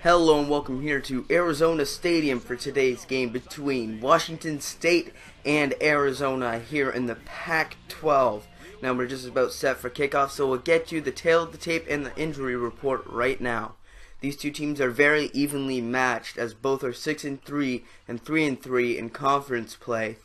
Hello and welcome here to Arizona Stadium for today's game between Washington State and Arizona here in the Pac-12. Now we're just about set for kickoff, so we'll get you the tail of the tape and the injury report right now. These two teams are very evenly matched as both are 6-3 and 3-3 in conference play.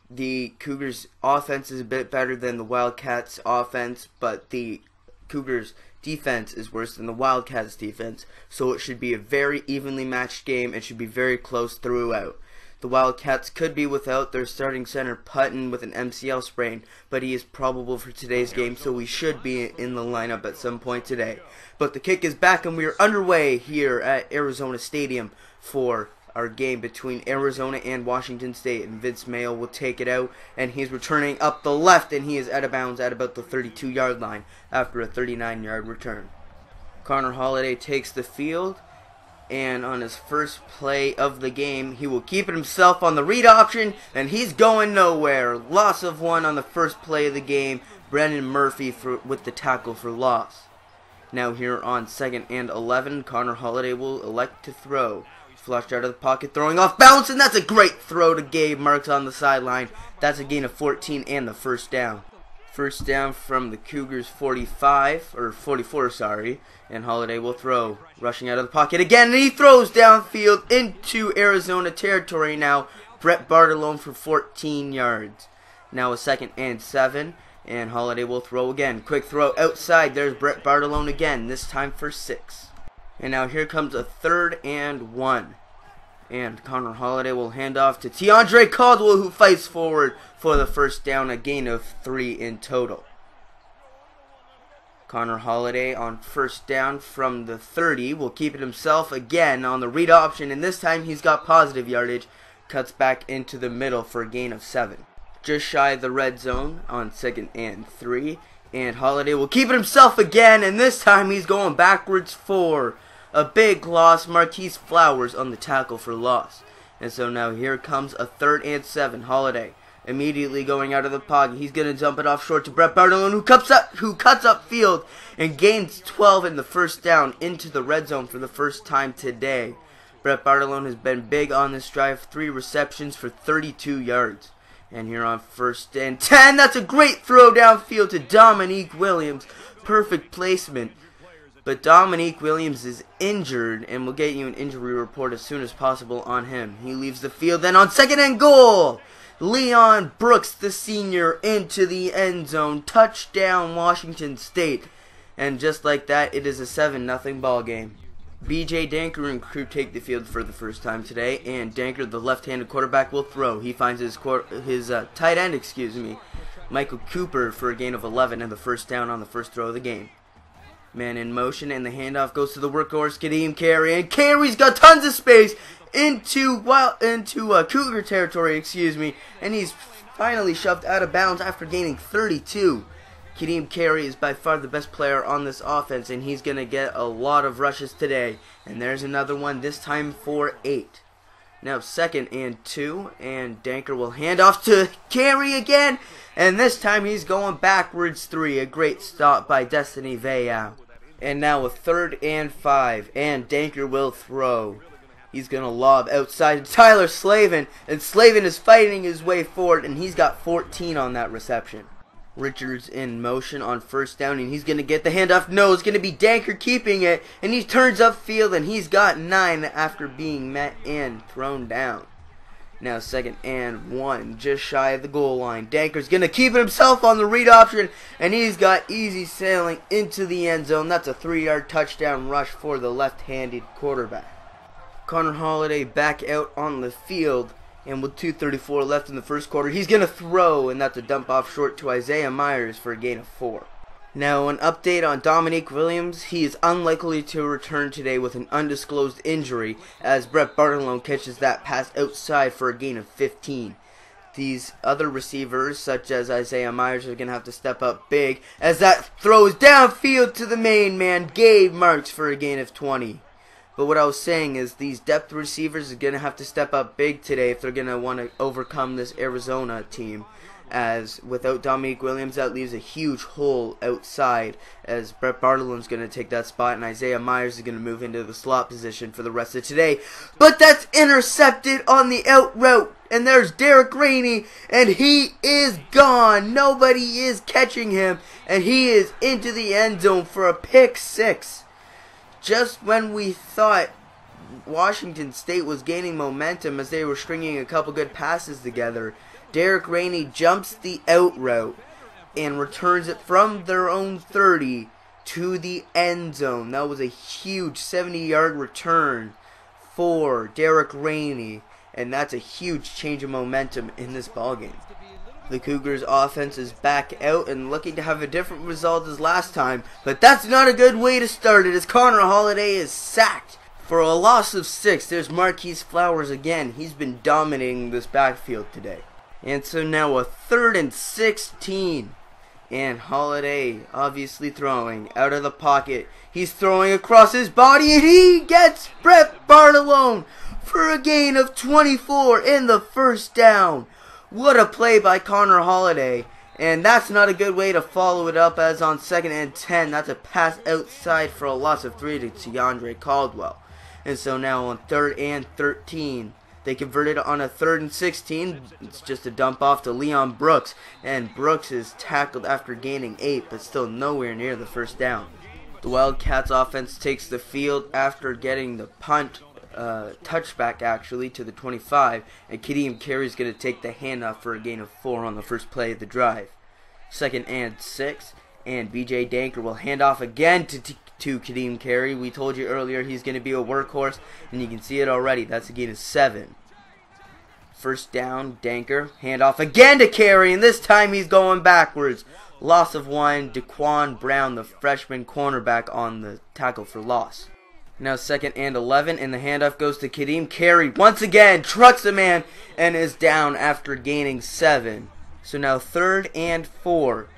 The Cougars' offense is a bit better than the Wildcats' offense, but the Cougars' defense is worse than the Wildcats' defense, so it should be a very evenly matched game and should be very close throughout. The Wildcats could be without their starting center Putton with an MCL sprain, but he is probable for today's game, so he should be in the lineup at some point today. But the kick is back and we are underway here at Arizona Stadium for our game between Arizona and Washington State, and Vince Mayo will take it out, and he's returning up the left, and he is out of bounds at about the 32-yard line after a 39-yard return. Connor Holiday takes the field, and on his first play of the game, he will keep it himself on the read option, and he's going nowhere. Loss of one on the first play of the game. Brendan Murphy with the tackle for loss. Now here on 2nd and 11, Connor Holiday will elect to throw. Flushed out of the pocket, throwing off balance, and that's a great throw to Gabe Marks on the sideline. That's a gain of 14 and the first down. First down from the Cougars 44, sorry, and Holiday will throw. Rushing out of the pocket again, and he throws downfield into Arizona territory now. Brett Bartolone for 14 yards. Now a 2nd and 7, and Holiday will throw again. Quick throw outside, there's Brett Bartolone again, this time for 6. And now here comes a 3rd and 1. And Connor Holiday will hand off to Tiandre Caldwell, who fights forward for the first down, a gain of 3 in total. Connor Holiday on first down from the 30 will keep it himself again on the read option, and this time he's got positive yardage. Cuts back into the middle for a gain of 7. Just shy of the red zone on 2nd and 3. And Holiday will keep it himself again, and this time he's going backwards for a big loss. Marquise Flowers on the tackle for loss. And so now here comes a 3rd and 7. Holiday immediately going out of the pocket. He's going to dump it off short to Brett Bartolone, who cuts up field and gains 12 in the first down into the red zone for the first time today. Brett Bartolone has been big on this drive. 3 receptions for 32 yards. And here on 1st and 10, that's a great throw downfield to Dominique Williams. Perfect placement. But Dominique Williams is injured, and we'll get you an injury report as soon as possible on him. He leaves the field, then on 2nd and goal, Leon Brooks, the senior, into the end zone. Touchdown, Washington State. And just like that, it is a 7-0 ball game. B.J. Danker and crew take the field for the first time today, and Danker, the left-handed quarterback, will throw. He finds his tight end, Michael Cooper, for a gain of 11 and the first down on the first throw of the game. Man in motion, and the handoff goes to the workhorse, Kadeem Carey, and Carey's got tons of space into Cougar territory, and he's finally shoved out of bounds after gaining 32. Kadeem Carey is by far the best player on this offense, and he's going to get a lot of rushes today. And there's another one, this time for 8. Now 2nd and 2, and Danker will hand off to Carey again, and this time he's going backwards 3. A great stop by Destiny Vayao. And now a 3rd and 5, and Danker will throw. He's going to lob outside to Tyler Slavin, and Slavin is fighting his way forward, and he's got 14 on that reception. Richards in motion on first down, and he's going to get the handoff. No, it's going to be Danker keeping it, and he turns upfield, and he's got 9 after being met and thrown down. Now 2nd and 1, just shy of the goal line. Danker's going to keep it himself on the read option, and he's got easy sailing into the end zone. That's a 3-yard touchdown rush for the left-handed quarterback. Connor Holiday back out on the field. And with 2:34 left in the first quarter, he's going to throw, and that's a dump off short to Isaiah Myers for a gain of 4. Now, an update on Dominique Williams. He is unlikely to return today with an undisclosed injury, as Brett Bartolone catches that pass outside for a gain of 15. These other receivers, such as Isaiah Myers, are going to have to step up big, as that throw is downfield to the main man, Gabe Marks, for a gain of 20. But what I was saying is these depth receivers are going to have to step up big today if they're going to want to overcome this Arizona team, as without Dominique Williams, that leaves a huge hole outside, as Brett Bartolome's going to take that spot, and Isaiah Myers is going to move into the slot position for the rest of today. But that's intercepted on the out route, and there's Derek Rainey, and he is gone. Nobody is catching him, and he is into the end zone for a pick six. Just when we thought Washington State was gaining momentum as they were stringing a couple good passes together, Derek Rainey jumps the out route and returns it from their own 30 to the end zone. That was a huge 70-yard return for Derek Rainey, and that's a huge change of momentum in this ballgame. The Cougars offense is back out and looking to have a different result as last time, but that's not a good way to start it as Connor Holiday is sacked. For a loss of 6, there's Marquise Flowers again. He's been dominating this backfield today. And so now a 3rd and 16. And Holiday obviously throwing out of the pocket. He's throwing across his body and he gets Brett Bartolome for a gain of 24 in the first down. What a play by Connor Holiday. And that's not a good way to follow it up, as on 2nd and 10. That's a pass outside for a loss of 3 to Keandre Caldwell. And so now on 3rd and 13. They converted on a 3rd and 16. It's just a dump off to Leon Brooks. And Brooks is tackled after gaining 8, but still nowhere near the first down. The Wildcats offense takes the field after getting the punt, touchback actually, to the 25. And Kadeem Carey is going to take the handoff for a gain of 4 on the first play of the drive. 2nd and 6. And BJ Danker will hand off again to Kadeem Carey. We told you earlier he's going to be a workhorse, and you can see it already. That's a gain of 7. First down, Danker. Hand off again to Carey, and this time he's going backwards. Loss of 1. Daquan Brown, the freshman cornerback, on the tackle for loss. Now 2nd and 11, and the handoff goes to Kadeem Carey. Once again, trucks a man, and is down after gaining 7. So now 3rd and 4,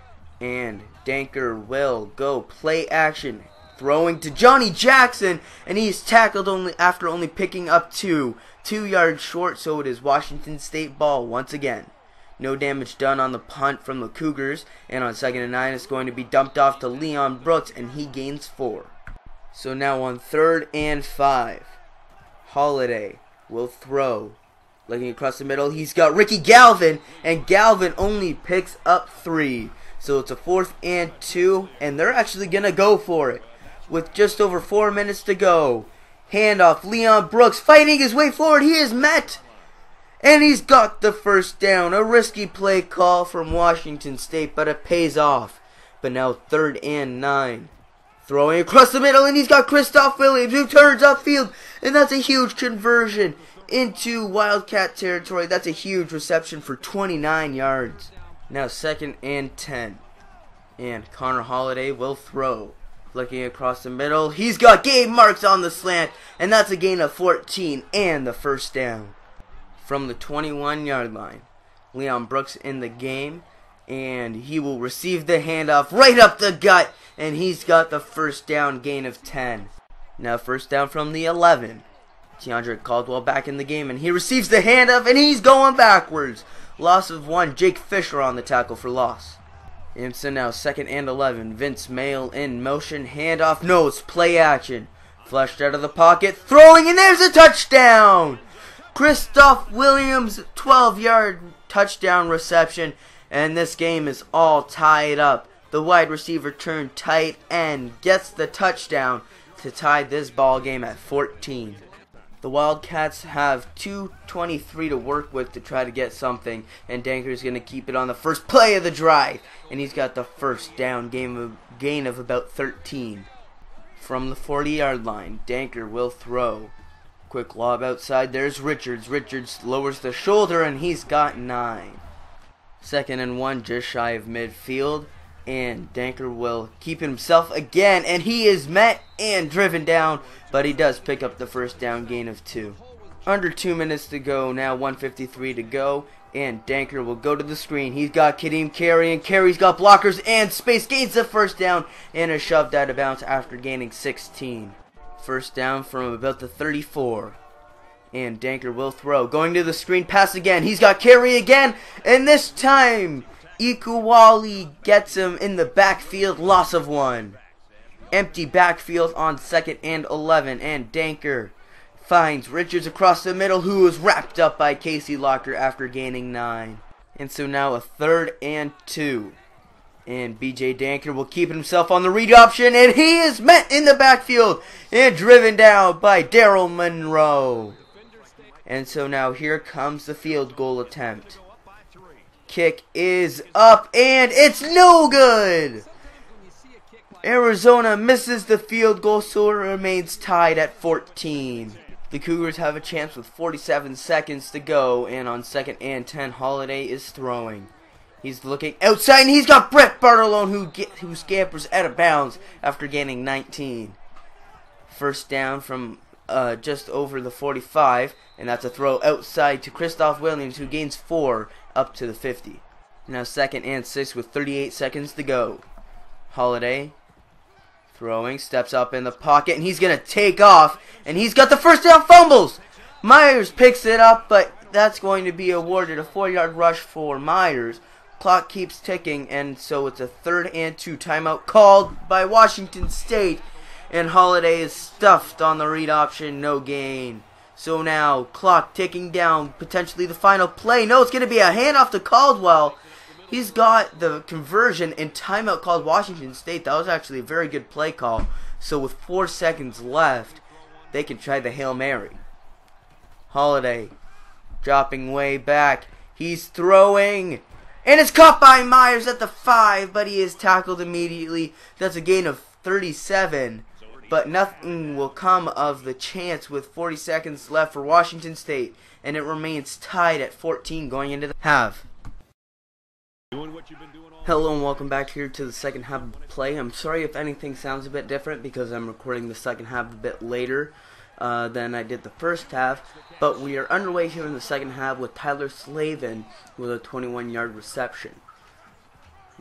and Danker will go play action, throwing to Johnny Jackson, and he's tackled after only picking up 2 yards short, so it is Washington State ball once again. No damage done on the punt from the Cougars, and on 2nd and 9 it's going to be dumped off to Leon Brooks, and he gains 4. So now on 3rd and 5, Holiday will throw. Looking across the middle, he's got Ricky Galvin, and Galvin only picks up 3. So it's a 4th and 2, and they're actually going to go for it. With just over 4 minutes to go. Handoff, Leon Brooks fighting his way forward. He is met. And he's got the first down. A risky play call from Washington State, but it pays off. But now 3rd and 9. Throwing across the middle, and he's got Christoph Williams, who turns upfield. And that's a huge conversion into Wildcat territory. That's a huge reception for 29 yards. Now 2nd and 10. And Connor Holiday will throw. Looking across the middle, he's got Gabe Marks on the slant, and that's a gain of 14 and the first down. From the 21-yard line, Leon Brooks in the game, and he will receive the handoff right up the gut, and he's got the first down, gain of 10. Now first down from the 11. Keandre Caldwell back in the game, and he receives the handoff, and he's going backwards. Loss of 1, Jake Fisher on the tackle for loss. And so now 2nd and 11. Vince Mail in motion. Handoff. No, it's play action. Flushed out of the pocket. Throwing, and there's a touchdown. Christoph Williams, 12-yard touchdown reception. And this game is all tied up. The wide receiver turned tight end gets the touchdown to tie this ball game at 14. The Wildcats have 2:23 to work with to try to get something, and Danker's going to keep it on the first play of the drive, and he's got the first down, gain of about 13. From the 40-yard line, Danker will throw. Quick lob outside, there's Richards. Richards lowers the shoulder, and he's got 9. 2nd and 1, just shy of midfield, and Danker will keep himself again, and he is met and driven down, but he does pick up the first down, gain of 2. Under 2 minutes to go, now 1:53 to go, and Danker will go to the screen. He's got Kadeem Carey, and Carey's got blockers and space, gains the first down, and is shoved out of bounds after gaining 16. First down from about the 34. And Danker will throw. Going to the screen pass again. He's got carry again. And this time, Ikuwali gets him in the backfield. Loss of 1. Empty backfield on 2nd and 11. And Danker finds Richards across the middle, who was wrapped up by Casey Locker after gaining 9. And so now a 3rd and 2. And BJ Danker will keep himself on the read option, and he is met in the backfield and driven down by Daryl Monroe. And so now here comes the field goal attempt. Kick is up, and it's no good. Arizona misses the field goal, so it remains tied at 14. The Cougars have a chance with 47 seconds to go, and on 2nd and 10, Holiday is throwing. He's looking outside, and he's got Brett Bartolone who scampers out of bounds after gaining 19. First down from just over the 45, and that's a throw outside to Christoph Williams, who gains 4 up to the 50. Now 2nd and 6 with 38 seconds to go. Holiday throwing, steps up in the pocket, and he's going to take off, and he's got the first down, fumbles. Myers picks it up, but that's going to be awarded a 4-yard rush for Myers. Clock keeps ticking, and so it's a 3rd and 2 timeout called by Washington State, and Holiday is stuffed on the read option, no gain. So now, clock ticking down, potentially the final play. No, it's going to be a handoff to Caldwell. He's got the conversion and timeout called Washington State. That was actually a very good play call. So with 4 seconds left, they can try the Hail Mary. Holiday dropping way back. He's throwing. And it's caught by Myers at the 5, but he is tackled immediately. That's a gain of 37. But nothing will come of the chance with 40 seconds left for Washington State. And it remains tied at 14 going into the half. Hello and welcome back here to the second half of play. I'm sorry if anything sounds a bit different because I'm recording the second half a bit later than I did the first half. But we are underway here in the second half with Tyler Slavin with a 21-yard reception.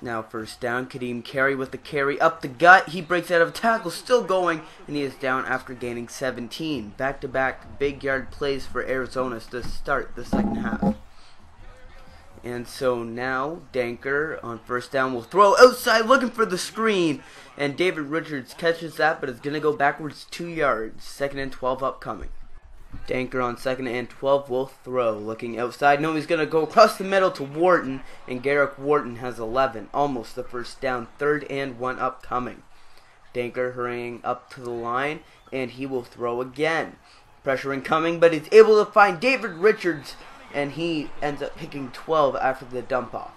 Now first down, Kadeem Carey with the carry up the gut. He breaks out of a tackle, still going, and he is down after gaining 17. Back-to-back big yard plays for Arizona to start the second half. And so now Danker on first down will throw outside looking for the screen. And David Richards catches that, but it's going to go backwards 2 yards. 2nd and 12 upcoming. Danker on 2nd and 12 will throw. Looking outside. No, he's going to go across the middle to Wharton. And Garrick Wharton has 11. Almost the first down. 3rd and 1 upcoming. Danker hurrying up to the line. And he will throw again. Pressure incoming, but he's able to find David Richards. And he ends up picking 12 after the dump off.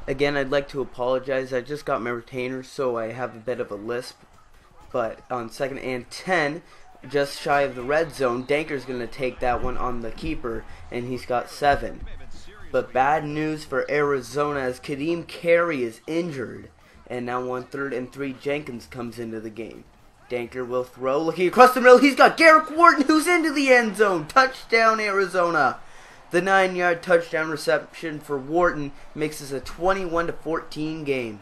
Again, I'd like to apologize. I just got my retainer, so I have a bit of a lisp. But on 2nd and 10, just shy of the red zone, Danker's going to take that one on the keeper, and he's got 7. But bad news for Arizona as Kadeem Carey is injured. And now on 3rd and 3, Jenkins comes into the game. Danker will throw. Looking across the middle, he's got Garrick Wharton, who's into the end zone. Touchdown, Arizona. The 9-yard touchdown reception for Wharton makes this a 21-14 game.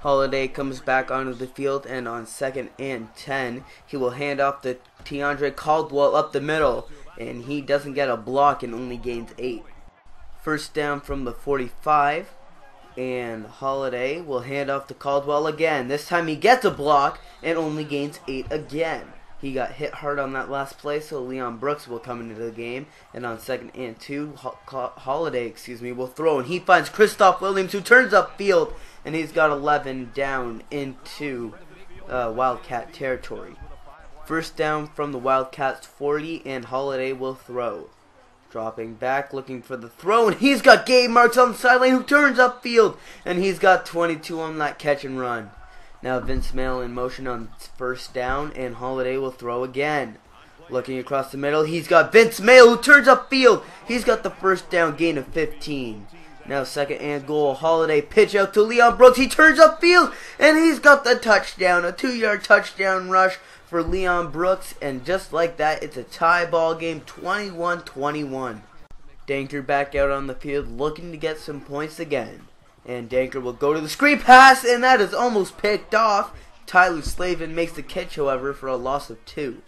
Holiday comes back onto the field, and on 2nd and 10, he will hand off to Teandre Caldwell up the middle, and he doesn't get a block and only gains 8. First down from the 45, and Holiday will hand off to Caldwell again. This time he gets a block and only gains 8 again. He got hit hard on that last play, so Leon Brooks will come into the game. And on 2nd and 2, Holiday will throw. And he finds Christoph Williams, who turns upfield. And he's got 11 down into Wildcat territory. First down from the Wildcats 40, and Holiday will throw. Dropping back, looking for the throw. And he's got Gabe Marks on the sideline, who turns upfield. And he's got 22 on that catch and run. Now Vince Mail in motion on first down, and Holiday will throw again. Looking across the middle, he's got Vince Mail, who turns upfield. He's got the first down gain of 15. Now 2nd and goal, Holiday pitch out to Leon Brooks. He turns upfield, and he's got the touchdown. A 2-yard touchdown rush for Leon Brooks, and just like that, it's a tie ball game, 21-21. Danker back out on the field, looking to get some points again. And Danker will go to the screen pass, and that is almost picked off. Tyler Slavin makes the catch, however, for a loss of 2.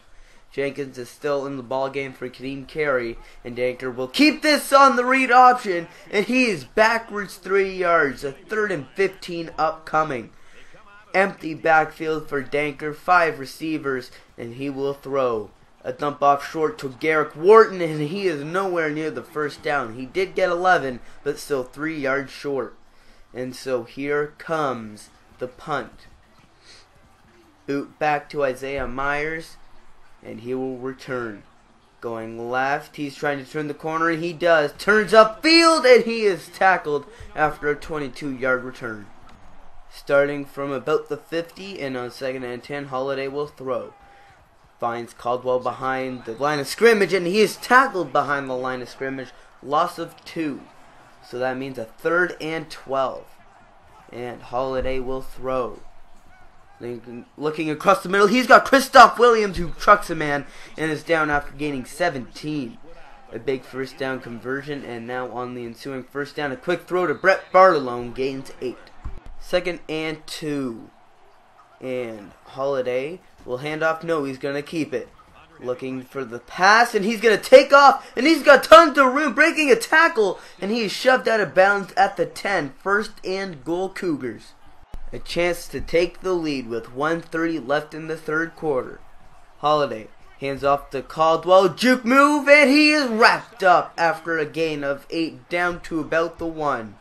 Jenkins is still in the ball game for Kadeem Carey, and Danker will keep this on the read option, and he is backwards 3 yards. A 3rd and 15 upcoming. Empty backfield for Danker, 5 receivers, and he will throw. A dump off short to Garrick Wharton, and he is nowhere near the first down. He did get 11, but still 3 yards short. And so here comes the punt. Boot back to Isaiah Myers, and he will return. Going left, he's trying to turn the corner, and he does. Turns upfield, and he is tackled after a 22-yard return. Starting from about the 50, and on 2nd and 10, Holiday will throw. Finds Caldwell behind the line of scrimmage, and he is tackled behind the line of scrimmage. Loss of 2. So that means a 3rd and 12. And Holiday will throw. Lincoln looking across the middle. He's got Christoph Williams, who trucks a man and is down after gaining 17. A big first down conversion, and now on the ensuing first down, a quick throw to Brett Bartolone gains 8. 2nd and 2. And Holiday will hand off. No, he's going to keep it. Looking for the pass, and he's going to take off, and he's got tons of room, breaking a tackle, and he is shoved out of bounds at the 10. 1st and goal Cougars. A chance to take the lead with 1:30 left in the 3rd quarter. Holiday hands off to Caldwell, juke move, and he is wrapped up after a gain of 8 down to about the 1.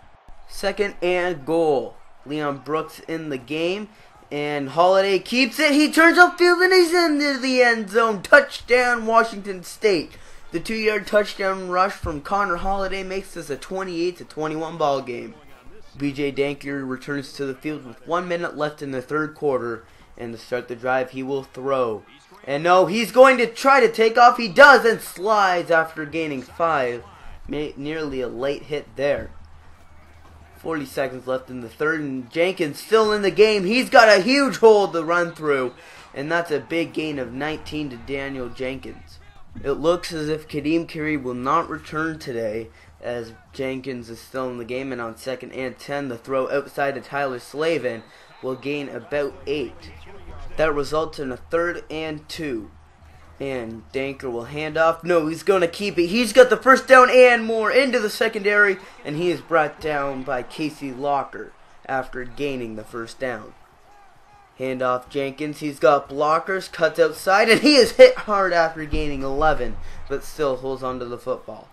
2nd and goal. Leon Brooks in the game, and Holiday keeps it. He turns upfield, and he's into the end zone. Touchdown, Washington State. The 2-yard touchdown rush from Connor Holiday makes this a 28-21 ball game. B.J. Danker returns to the field with 1 minute left in the 3rd quarter, and to start the drive, he will throw. And no, he's going to try to take off. He does, and slides after gaining 5. Nearly a late hit there. 40 seconds left in the 3rd, and Jenkins still in the game. He's got a huge hole to run through, and that's a big gain of 19 to Daniel Jenkins. It looks as if Kadeem Carey will not return today, as Jenkins is still in the game, and on 2nd and 10, the throw outside to Tyler Slavin will gain about 8. That results in a 3rd and 2. And Danker will hand off. No, he's going to keep it. He's got the first down and more into the secondary, and he is brought down by Casey Locker after gaining the first down. Hand off Jenkins. He's got blockers, cuts outside, and he is hit hard after gaining 11, but still holds onto the football.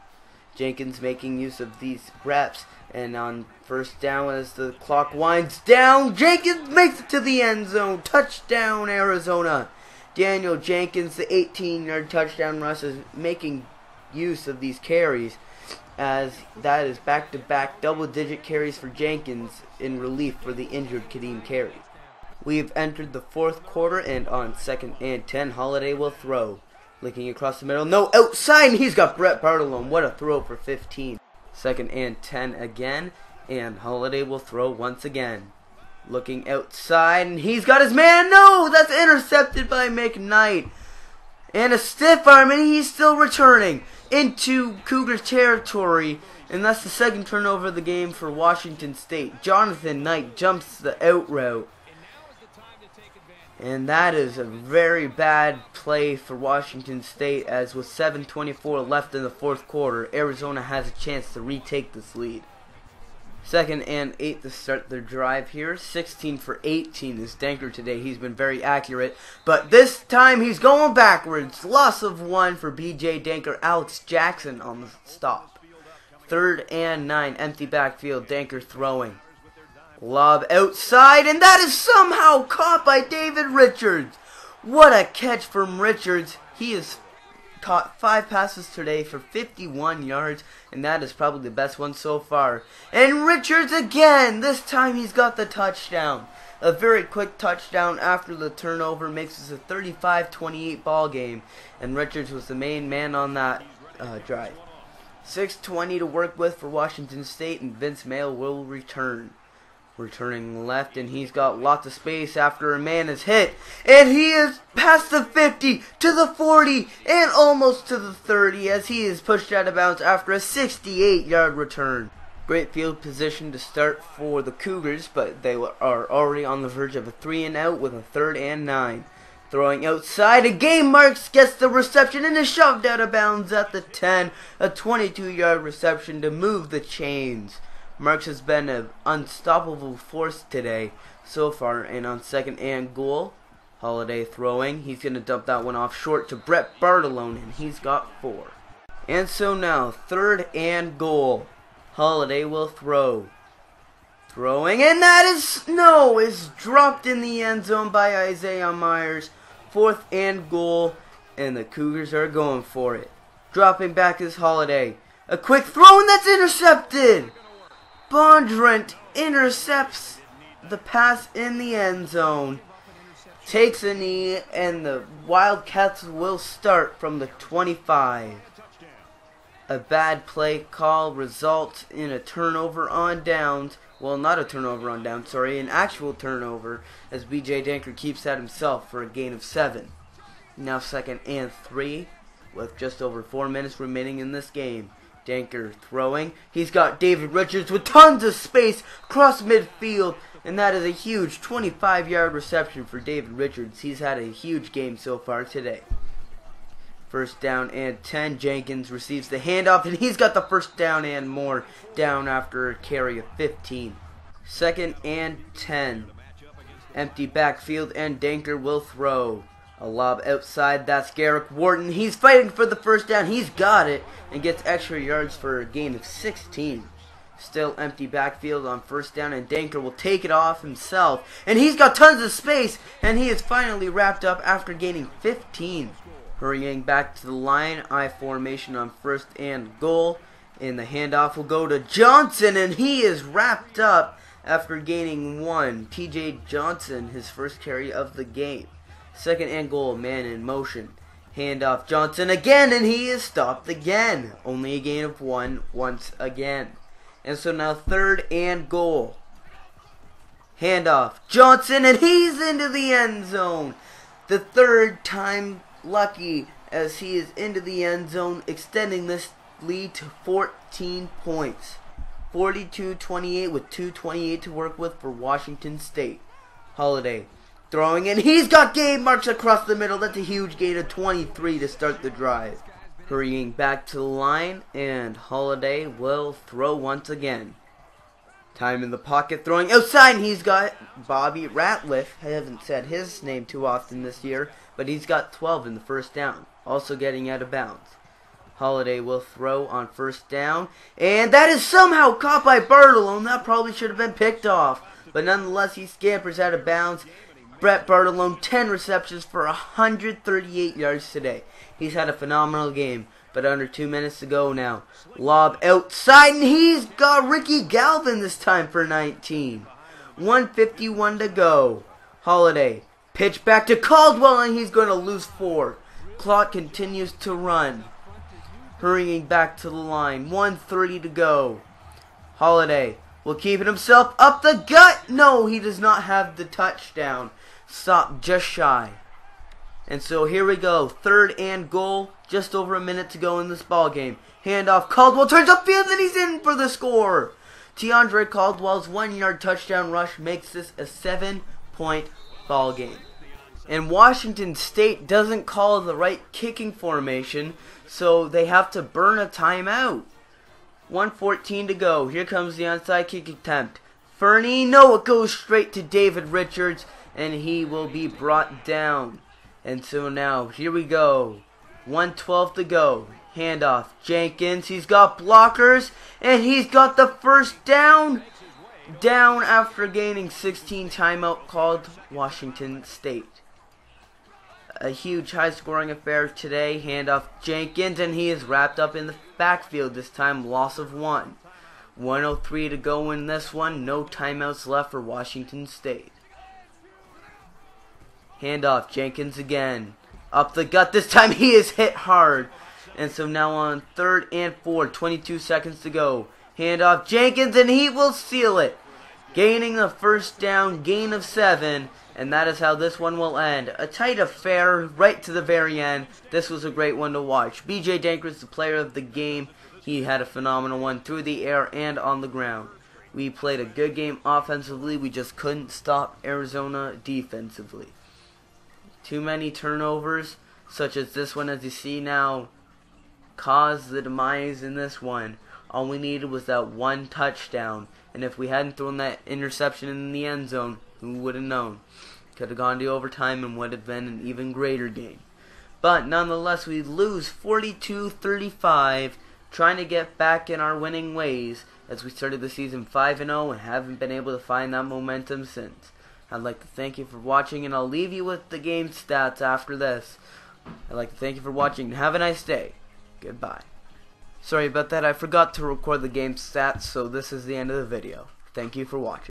Jenkins making use of these reps, and on first down as the clock winds down, Jenkins makes it to the end zone. Touchdown, Arizona. Daniel Jenkins, the 18-yard touchdown rush, is making use of these carries, as that is back-to-back double-digit carries for Jenkins in relief for the injured Kadeem Carey. We have entered the 4th quarter, and on 2nd and 10, Holiday will throw. Looking across the middle. No, outside, and he's got Brett Bartolone. What a throw for 15. 2nd and 10 again, and Holiday will throw once again. Looking outside, and he's got his man. No, that's intercepted by McKnight. And a stiff arm, and he's still returning into Cougar territory. And that's the 2nd turnover of the game for Washington State. Jonathan Knight jumps the out route. And that is a very bad play for Washington State, as with 7:24 left in the 4th quarter, Arizona has a chance to retake this lead. 2nd and 8 to start their drive here. 16 for 18 is Danker today. He's been very accurate, but this time he's going backwards. Loss of 1 for B.J. Danker. Alex Jackson on the stop. 3rd and 9, empty backfield, Danker throwing. Lob outside, and that is somehow caught by David Richards. What a catch from Richards. He has caught 5 passes today for 51 yards, and that is probably the best one so far. And Richards again. This time he's got the touchdown. A very quick touchdown after the turnover makes this a 35-28 ball game, and Richards was the main man on that drive. 6:20 to work with for Washington State, and Vince Mail will return. Returning left, and he's got lots of space after a man is hit, and he is past the 50 to the 40 and almost to the 30 as he is pushed out of bounds after a 68-yard return. Great field position to start for the Cougars, but they are already on the verge of a 3-and-out with a 3rd and 9. Throwing outside again, Marks gets the reception and is shoved out of bounds at the 10. A 22-yard reception to move the chains. Marks has been an unstoppable force today so far. And on 2nd and goal, Holiday throwing. He's going to dump that one off short to Brett Bartolone, and he's got 4. And so now, 3rd and goal. Holiday will throw. Throwing, and that is dropped in the end zone by Isaiah Myers. 4th and goal, and the Cougars are going for it. Dropping back is Holiday. A quick throw, and that's intercepted. Bondurant intercepts the pass in the end zone. Takes a knee, and the Wildcats will start from the 25. A bad play call results in a turnover on downs. Well, not a turnover on downs, sorry, an actual turnover, as BJ Danker keeps that himself for a gain of 7. Now 2nd and 3, with just over 4 minutes remaining in this game. Danker throwing. He's got David Richards with tons of space across midfield, and that is a huge 25-yard reception for David Richards. He's had a huge game so far today. 1st down and 10. Jenkins receives the handoff, and he's got the 1st down and more, down after a carry of 15. 2nd and 10. Empty backfield, and Danker will throw. A lob outside, that's Garrick Wharton. He's fighting for the 1st down. He's got it, and gets extra yards for a gain of 16. Still empty backfield on 1st down, and Danker will take it off himself. And he's got tons of space, and he is finally wrapped up after gaining 15. Hurrying back to the line, I formation on 1st and goal. And the handoff will go to Johnson, and he is wrapped up after gaining 1. TJ Johnson, his 1st carry of the game. 2nd and goal, man in motion. Handoff Johnson again, and he is stopped again. Only a gain of 1 once again. And so now 3rd and goal. Handoff Johnson, and he's into the end zone. The 3rd time lucky as he is into the end zone, extending this lead to 14 points. 42-28 with 2:28 to work with for Washington State. Holiday throwing, and he's got Gabe Marks across the middle. That's a huge gain of 23 to start the drive. Hurrying back to the line, and Holiday will throw once again. Time in the pocket, throwing outside, and he's got Bobby Ratliff. I haven't said his name too often this year, but he's got 12 in the 1st down, also getting out of bounds. Holiday will throw on 1st down, and that is somehow caught by Bartolone. That probably should have been picked off, but nonetheless he scampers out of bounds. Brett Bartolone, 10 receptions for 138 yards today. He's had a phenomenal game, but under 2 minutes to go now. Lob outside, and he's got Ricky Galvin this time for 19. 1:51 to go. Holiday, pitch back to Caldwell, and he's going to lose 4. Clock continues to run. Hurrying back to the line. 1:30 to go. Holiday will keep it himself up the gut. No, he does not have the touchdown. Stop just shy. And so here we go. 3rd and goal. Just over a minute to go in this ball game. Handoff. Caldwell turns upfield, and he's in for the score. Teandre Caldwell's 1-yard touchdown rush makes this a 7-point ball game. And Washington State doesn't call the right kicking formation, so they have to burn a timeout. 1:14 to go. Here comes the onside kick attempt. Fernie, no, it goes straight to David Richards, and he will be brought down. And so now, here we go. 1:12 to go. Handoff. Jenkins, he's got blockers, and he's got the 1st down. Down after gaining 16, timeout called Washington State. A huge high-scoring affair today. Handoff Jenkins, and he is wrapped up in the backfield this time. Loss of 1. 1:03 to go in this one. No timeouts left for Washington State. Handoff Jenkins again. Up the gut. This time he is hit hard. And so now on 3rd and 4. 22 seconds to go. Handoff Jenkins, and he will seal it. Gaining the 1st down. Gain of 7. And that is how this one will end. A tight affair right to the very end. This was a great one to watch. BJ Danker is the player of the game. He had a phenomenal one through the air and on the ground. We played a good game offensively. We just couldn't stop Arizona defensively. Too many turnovers, such as this one as you see now, caused the demise in this one. All we needed was that one touchdown, and if we hadn't thrown that interception in the end zone, who would have known? Could have gone to overtime and would have been an even greater game. But nonetheless, we lose 42-35, trying to get back in our winning ways as we started the season 5-0 and haven't been able to find that momentum since. I'd like to thank you for watching, and I'll leave you with the game stats after this. I'd like to thank you for watching, and have a nice day. Goodbye. Sorry about that, I forgot to record the game stats, so this is the end of the video. Thank you for watching.